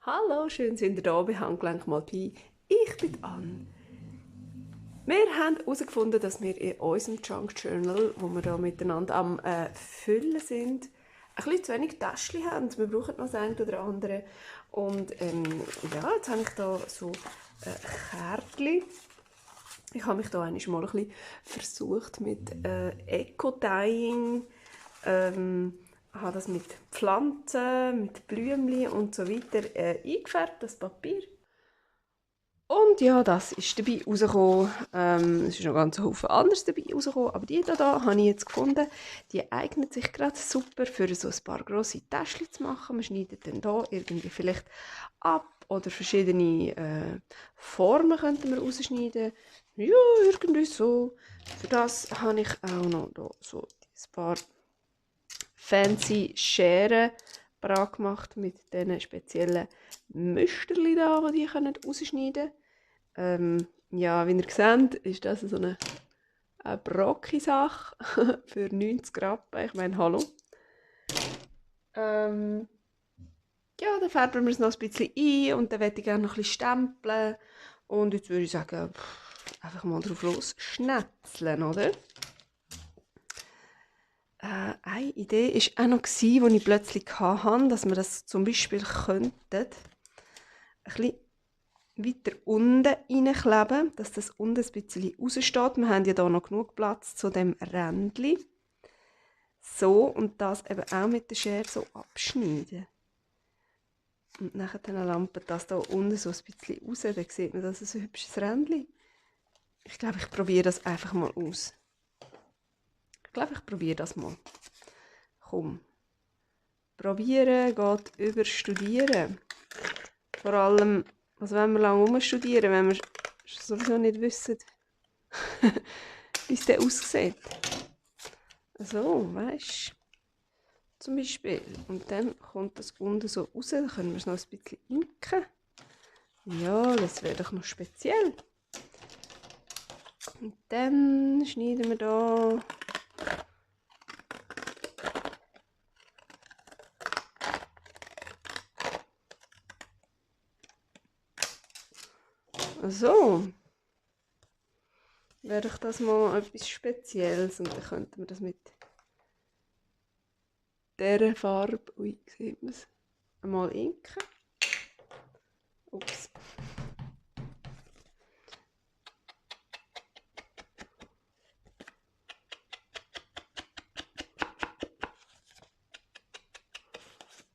Hallo, schön sind ihr da bei Handgelenk mal Pi. Ich bin Anne. Wir haben herausgefunden, dass wir in unserem Junk Journal, wo wir da miteinander am Füllen sind, ein bisschen zu wenig Täschchen haben. Wir brauchen noch das eine oder andere. Und ja, jetzt habe ich da so Kärtchen. Ich habe mich da einmal mal ein bisschen versucht mit Eco-Dyeing. Habe das mit Pflanzen, mit Blümchen und so weiter eingefärbt, das Papier. Und ja, das ist dabei rausgekommen. Es ist noch ganz ein Haufen anderes dabei rausgekommen, aber die da habe ich jetzt gefunden, die eignet sich gerade super für so ein paar grosse Täschchen zu machen. Man schneidet dann da irgendwie vielleicht ab oder verschiedene Formen könnten wir rausschneiden. Ja, irgendwie so. Für das habe ich auch noch da so ein paar fancy Scheren parat gemacht mit diesen speziellen Müsterchen da, die die rausschneiden können. Ja, wie ihr seht, ist das so eine Brocki-Sache für 90 Rappen. Ich meine, hallo. Ja, dann färben wir es noch ein bisschen ein und dann werde ich gerne noch ein bisschen stempeln. Und jetzt würde ich sagen, einfach mal drauf los schnetzeln, oder? Eine Idee war auch noch, die ich plötzlich hatte, dass wir das zum Beispiel könnten, ein bisschen weiter unten reinkleben, dass das unten ein bisschen raussteht. Wir haben ja hier noch genug Platz zu dem Rändchen. So, und das eben auch mit der Schere so abschneiden. Und nachher dann lampert das hier unten so ein bisschen raus, dann sieht man, dass es ein hübsches Rändchen. Ich glaube, ich probiere das einfach mal aus. Ich glaube, ich probiere das mal. Komm. Probieren geht über Studieren. Vor allem, was wollen wir lange rumstudieren, wenn wir sowieso nicht wissen, wie es dann aussieht. So, weißt du, zum Beispiel. Und dann kommt das unten so raus, dann können wir es noch ein bisschen inken. Ja, das wäre doch noch speziell. Und dann schneiden wir da so. Wäre doch das mal etwas Spezielles und dann könnten wir das mit dieser Farbe, ui, sieht man es, einmal inken. Ups.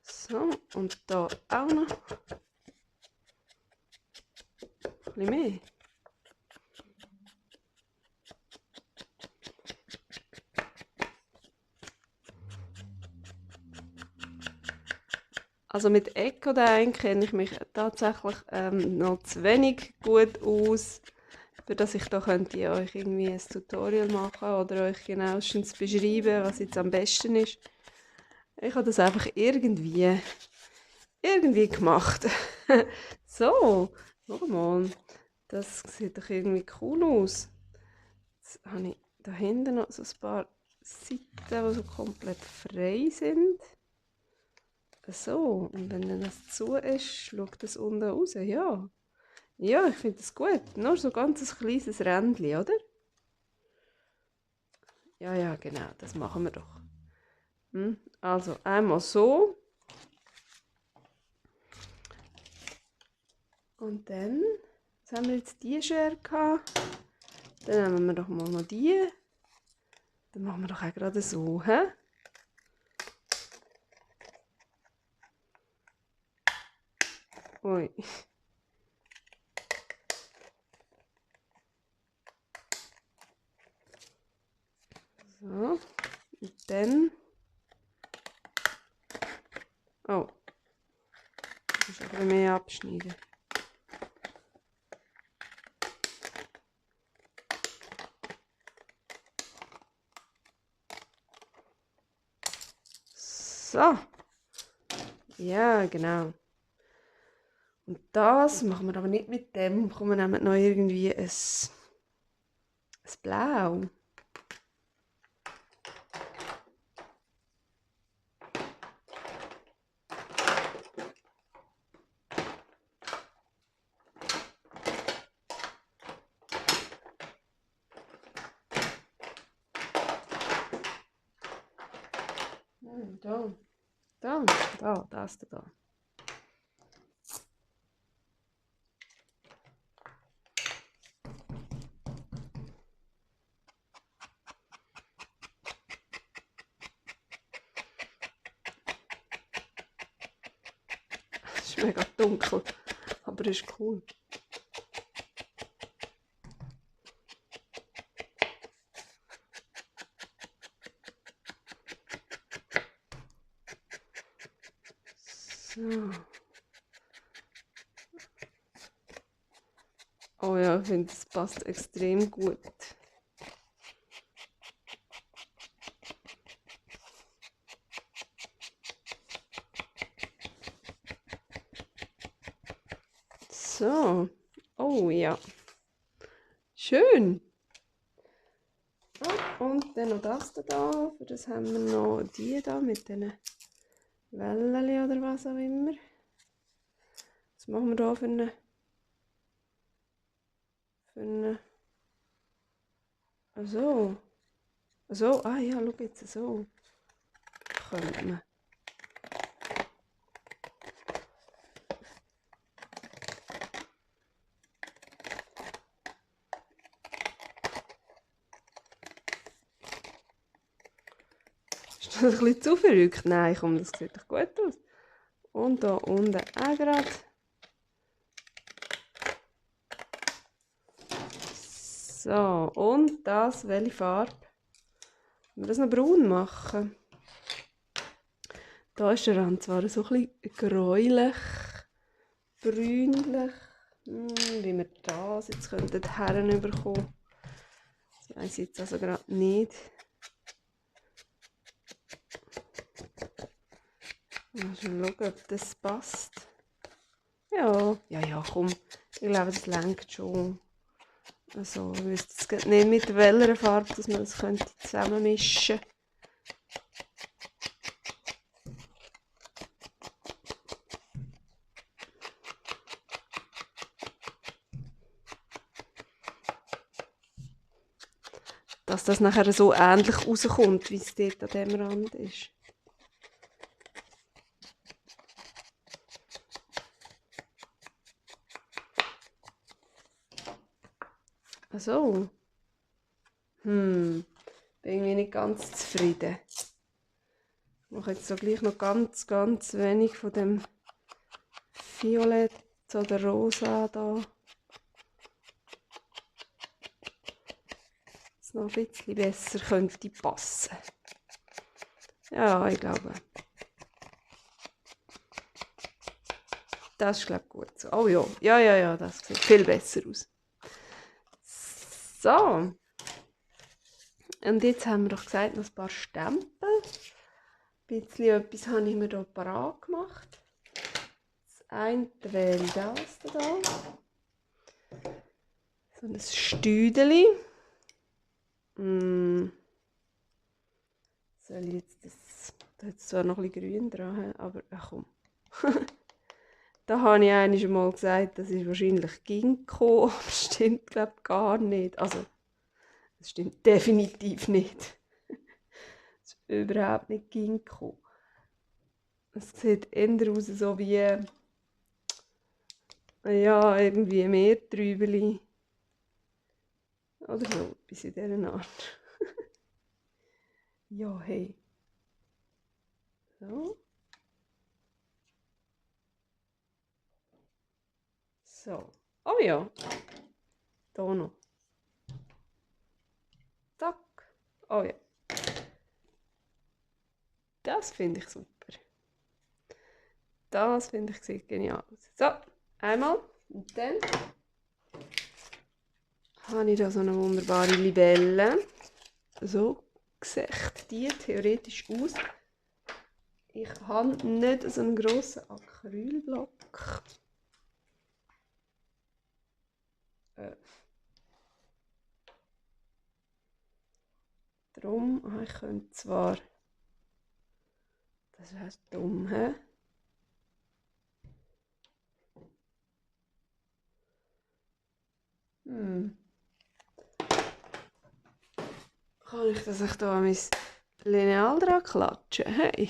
So, und da auch noch ein bisschen mehr. Also mit Eco-Dyeing kenne ich mich tatsächlich noch zu wenig gut aus, für dass ich da könnte euch irgendwie ein Tutorial machen oder euch genauestens beschreiben, was jetzt am besten ist. Ich habe das einfach irgendwie gemacht. So, schau mal, das sieht doch irgendwie cool aus. Jetzt habe ich da hinten noch so ein paar Seiten, die so komplett frei sind. So, und wenn dann das zu ist, schaut das unten raus, ja. Ja, ich finde das gut. Nur so ganz ein kleines Rändchen, oder? Ja, ja, genau, das machen wir doch. Also, einmal so. Und dann, was haben wir jetzt die Schere gehabt? Dann nehmen wir doch mal noch die. Dann machen wir doch auch gerade so, hä? Ui. So. Und dann. Oh. Ich muss ein bisschen mehr abschneiden. So. Ja, genau. Und das machen wir aber nicht mit dem. Komm, wir nehmen noch irgendwie ein Blau. Da, das da. Es ist mega dunkel, aber ist cool. So. Oh ja, ich finde, das passt extrem gut. So. Oh ja. Schön. Ah, und dann noch das da. Für das haben wir noch die da mit diesen Wellen oder was auch immer. Was machen wir da für eine? So. So, ah ja, schau jetzt, so. Könnte man. Ist das ein bisschen zu verrückt? Nein, komm, das sieht doch gut aus. Und da unten auch gerade. So, und das, welche Farbe? Wenn wir das noch braun machen. Da ist der Rand zwar so ein bisschen gräulich, brünlich. Wie wir das jetzt herbekommen. Das weiss ich jetzt also gerade nicht. Mal schauen, ob das passt. Ja, komm. Ich glaube, das lenkt schon. Also, ich wüsste jetzt nicht mit welcher Farbe, dass man das zusammenmischen könnte. Dass das nachher so ähnlich rauskommt, wie es dort an diesem Rand ist. Also. Bin irgendwie nicht ganz zufrieden. Ich mache jetzt so gleich noch ganz, ganz wenig von dem Violett oder Rosa da. Das noch ein bisschen besser könnte passen. Ja, ich glaube. Das ist, glaube ich, gut so. Oh ja, ja, das sieht viel besser aus. So. Und jetzt haben wir doch gesagt, noch ein paar Stempel. Ein bisschen etwas habe ich mir hier parat gemacht. Das eine wäre das da. So ein Stüdeli. Soll ich jetzt das... Da hat es zwar noch ein bisschen grün dran, aber ach komm. Da habe ich einmal mal gesagt, das ist wahrscheinlich Ginkgo, aber das stimmt, glaube ich, gar nicht. Also, das stimmt definitiv nicht. Das ist überhaupt nicht Ginkgo. Es sieht eher aus so wie, ja, irgendwie Meertrübeli. Oder so, etwas in dieser Art. Ja, hey. So. So. Oh ja. Da noch. Zack. Oh ja. Das finde ich super. Das finde ich sieht genial aus. So, einmal. Und dann habe ich da so eine wunderbare Libelle. So sieht die theoretisch aus. Ich habe nicht so einen grossen Acrylblock. Darum, ich könnte zwar... Das wäre dumm, hä? Kann ich das echt da Lineal dran klatschen. Hey.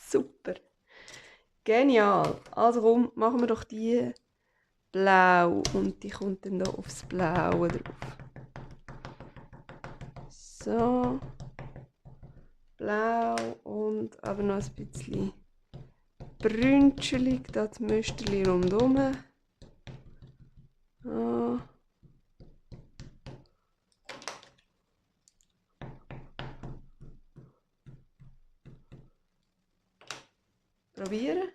Super. Genial. Also komm, machen wir doch die blau und die kommt dann da aufs Blaue drauf. So. Blau und aber noch ein bisschen brünschelig, das Müsterli rundherum. Ah. Probieren.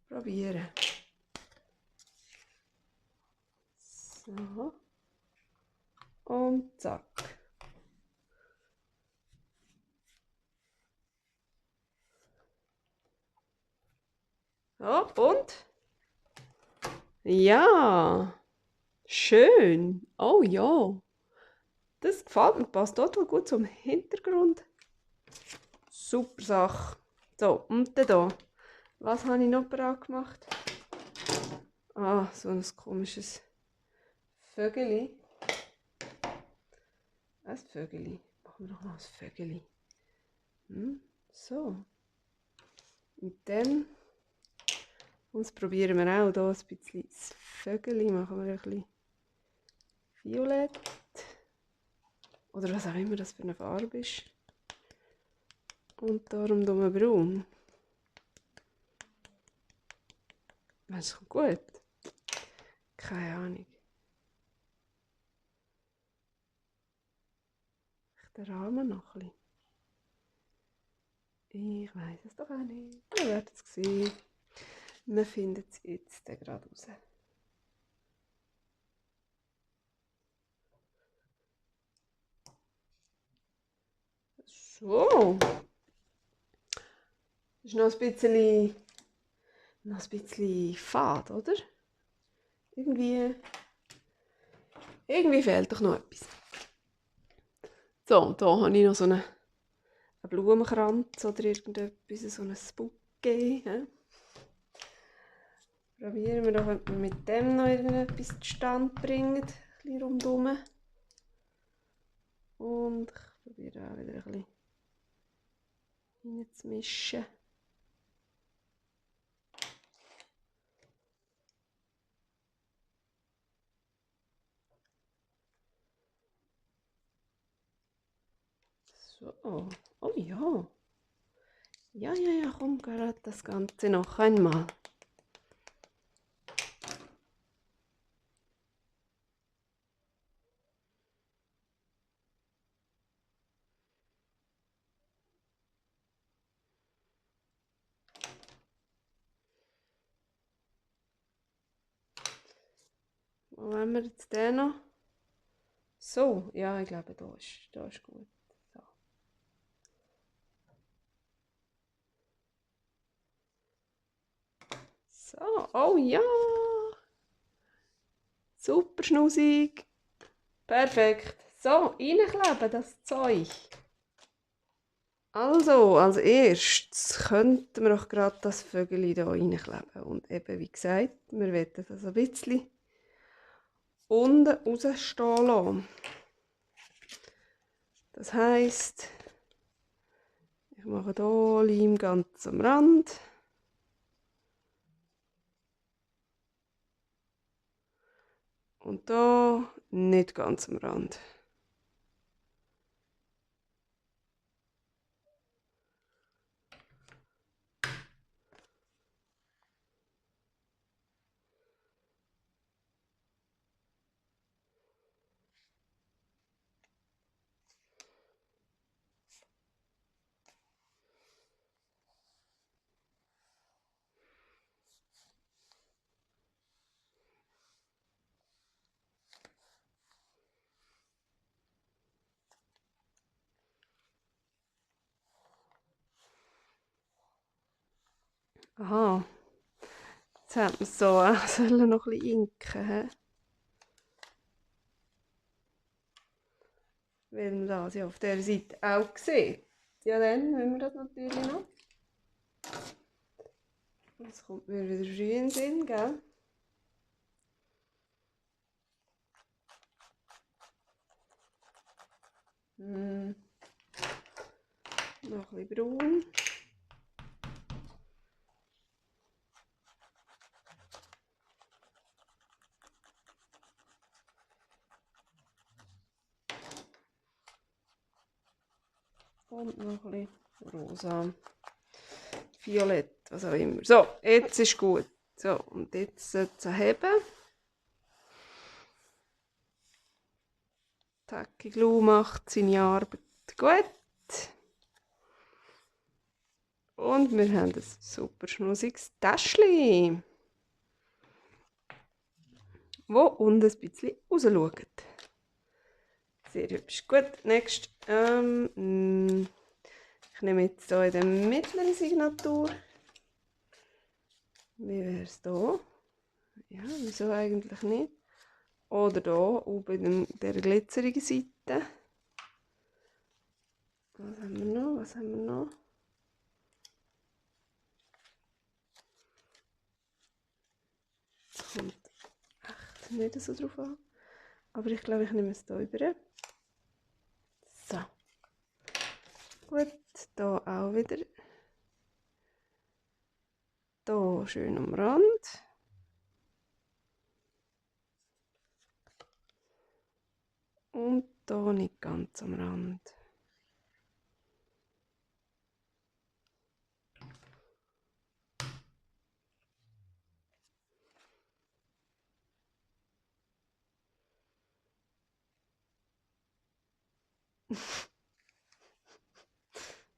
Probieren. So. Und zack. So, und? Ja. Schön. Oh ja. Das gefällt mir. Passt total gut zum Hintergrund. Super Sache. So, und dann hier. Was habe ich noch bereit gemacht? Ah, so ein komisches Vögeli. Ein Vögeli. Machen wir doch noch ein Vögeli. So. Und dann probieren wir auch hier ein bisschen das Vögeli. Machen wir ein bisschen violett. Oder was auch immer das für eine Farbe ist. Und darum braun. Das kommt gut. Keine Ahnung. Der Rahmen noch ein bisschen. Ich weiß es doch auch nicht. Wir werden es sehen. Wir finden es jetzt gerade raus. So. Das ist noch ein bisschen fad, oder? Irgendwie fehlt doch noch etwas. So, hier habe ich noch so einen Blumenkranz oder irgendetwas, so ein Bouquet. Probieren wir doch, ob wir mit dem noch irgendetwas zustande bringen. Ein bisschen rundherum. Und ich probiere auch wieder ein bisschen reinzumischen. So, oh ja. Ja, komm, gerade das Ganze noch einmal. Wo haben wir jetzt den noch? So, ja, ich glaube, da ist gut. So. So, oh ja. Super schnussig. Perfekt. So, reinkleben das Zeug. Also, als erstes könnten wir doch gerade das Vögel hier reinkleben. Und eben, wie gesagt, wir wollen das ein bisschen unten rausstehen lassen. Das heisst, ich mache hier Leim ganz am Rand. Und da nicht ganz am Rand. Aha, jetzt hat man es so auch sollen noch ein bisschen inken. He? Weil man das ja auf der Seite auch sieht. Ja, dann müssen wir das natürlich noch. Jetzt kommt mir wieder früh in den Sinn, gell? Noch ein bisschen braun. Und noch ein bisschen rosa. Violett, was auch immer. So, jetzt ist gut. So, und jetzt zuheben. Tacky Glue macht seine Arbeit gut. Und wir haben ein super schnusiges Täschchen, wo unten ein bisschen rausschaut. Sehr hübsch. Gut, next. Ich nehme jetzt hier in der mittleren Signatur. Wie wäre es hier? Ja, wieso eigentlich nicht? Oder hier, oben in der glitzerigen Seite. Was haben wir noch? Was haben wir noch? Das kommt echt nicht so drauf an. Aber ich glaube, ich nehme es hier über. So. Gut, hier auch wieder. Hier schön am Rand. Und hier nicht ganz am Rand.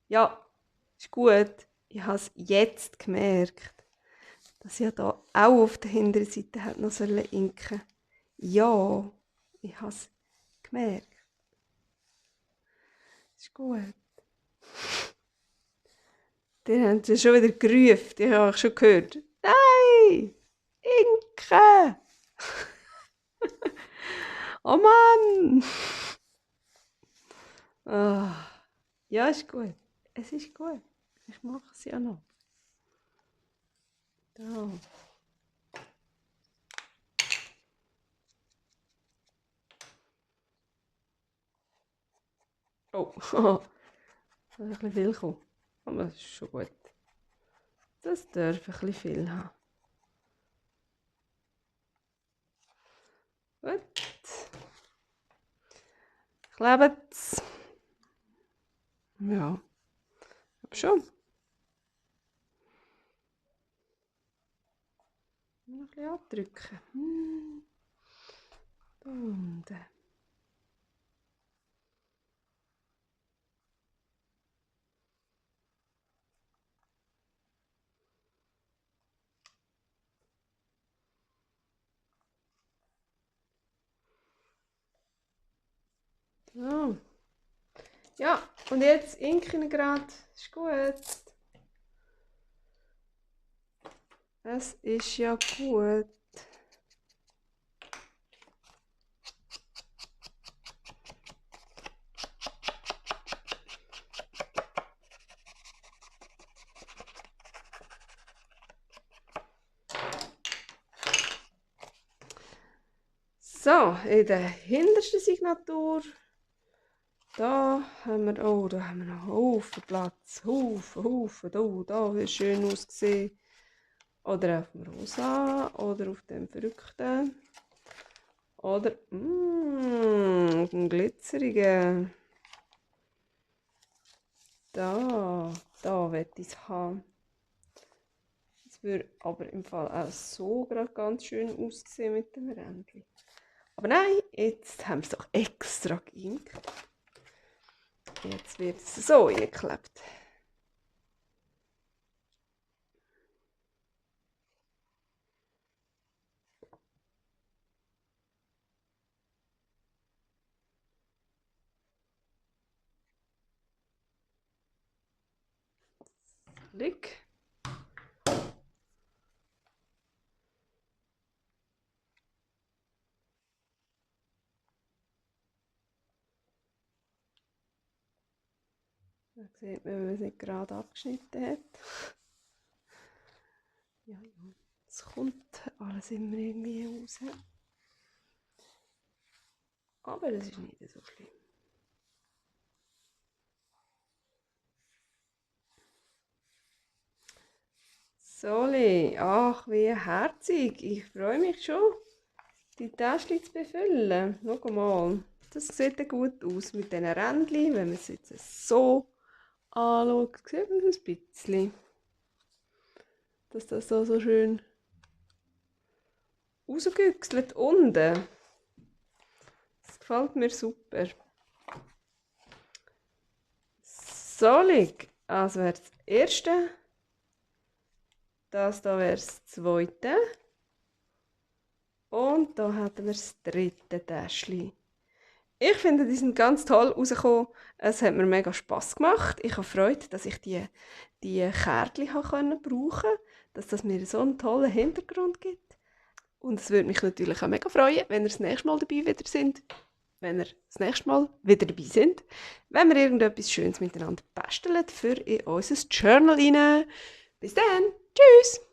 Ja, ist gut. Ich habe es jetzt gemerkt, dass ich da auch auf der hinteren Seite hat noch inken. Ja, ich habe es gemerkt. Ist gut. Die haben sie schon wieder gerufen. Die habe ich schon gehört. Nein! Inken! Oh Mann! Ah, ja, ist gut. Es ist gut. Ich mache es ja noch. Da. Oh, da ist ein bisschen viel gekommen. Aber das ist schon gut. Das darf ein bisschen viel haben. Gut. Klebt's. Ja, aber schon. Noch ein bisschen abdrücken. Da unten. So. Ja, und jetzt inken gerade. Ist gut. Es ist ja gut. So, in der hintersten Signatur, da haben wir, oh, da haben wir noch Haufen Platz. Haufen. Da wird schön ausgesehen. Oder auf dem Rosa, oder auf dem Verrückten. Oder, auf dem Glitzerigen. Da will ich es haben. Es würde aber im Fall auch so gerade ganz schön aussehen mit dem Rändchen. Aber nein, jetzt haben wir es doch extra geinkt. Jetzt wird es so eingeklebt. Lick. Da sieht man, wenn man es nicht gerade abgeschnitten hat. Ja, es kommt alles immer irgendwie raus. Aber das ist nicht so schlimm. Soli, ach wie herzig. Ich freue mich schon, die Täschchen zu befüllen. Schau mal, das sieht ja gut aus mit diesen Rändchen. Wenn man es jetzt so anschaut, sieht man es ein bisschen. Dass das so schön rausgüchselt unten. Das gefällt mir super. Solig, also wäre das erste. Das hier wäre das zweite. Und da hätten wir das dritte Täschchen. Ich finde, die sind ganz toll rausgekommen. Es hat mir mega Spass gemacht. Ich habe Freude, dass ich die Kärtchen brauchen konnte, dass das mir so einen tollen Hintergrund gibt. Und es würde mich natürlich auch mega freuen, wenn ihr das nächste Mal dabei wieder sind. Wenn wir irgendetwas Schönes miteinander basteln für in unser Journal rein. Bis dann. Tschüss.